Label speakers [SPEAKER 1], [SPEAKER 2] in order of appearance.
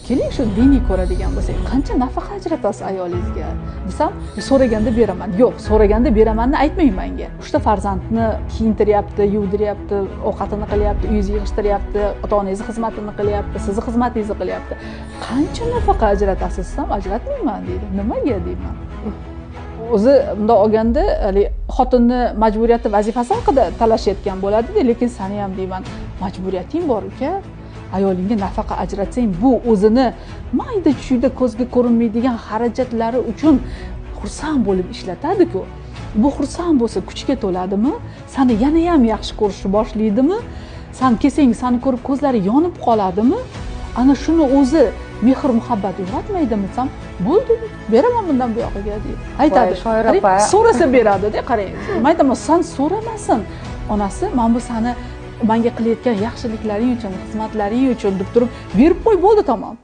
[SPEAKER 1] keling shu diniy ko'radigan bo'lsak, qancha nafaqa ajratasiz ayolingizga desam, so'raganda beraman. Yo'q, so'raganda beramanni aytmang menga. 3 ta farzandni kiyintiryapti, yuvdiryapti, ovqatini qilyapti, uyingizni yig'ishtiryapti, ota-onangizni xizmatini qilyapti, sizni xizmatingizni qilyapti. Qancha nafaqa ajratasiz desam, ajratmayman deydi. Nimaga deyman? O'zi bundoq olganda, xotinni majburiyati, vazifasi haqida talashayotgan bo'ladi-da, lekin seni ham deyman, majburiyating bor uka. Ayolingga nafaqa ajratsang, bu o'zini mayda-chuyda ko'zga ko'rinmaydigan xarajatlari uchun xursand bo'lib ishlatadi-ku. Bu xursand bo'lsa, kuchga to'ladimi? Seni yana ham yaxshi ko'rishni boshlaydimi? Sen kelsang, seni ko'rib ko'zlari yonib qoladimi? Ana shuni o'zi mehr muhabbat uyg'otmaydimi desam, bo'ldi, beraman bundan bu yoqiga deydi. Aytadi,
[SPEAKER 2] shoir opa.
[SPEAKER 1] So'rasa beradi-da, qarang. Men aytaman, sen so'ramasin. Onasi, men bu seni menga qilayotgan yaxshiliklaring uchun, xizmatlaring uchun deb turib, berib qo'y, bo'ldi, tamom.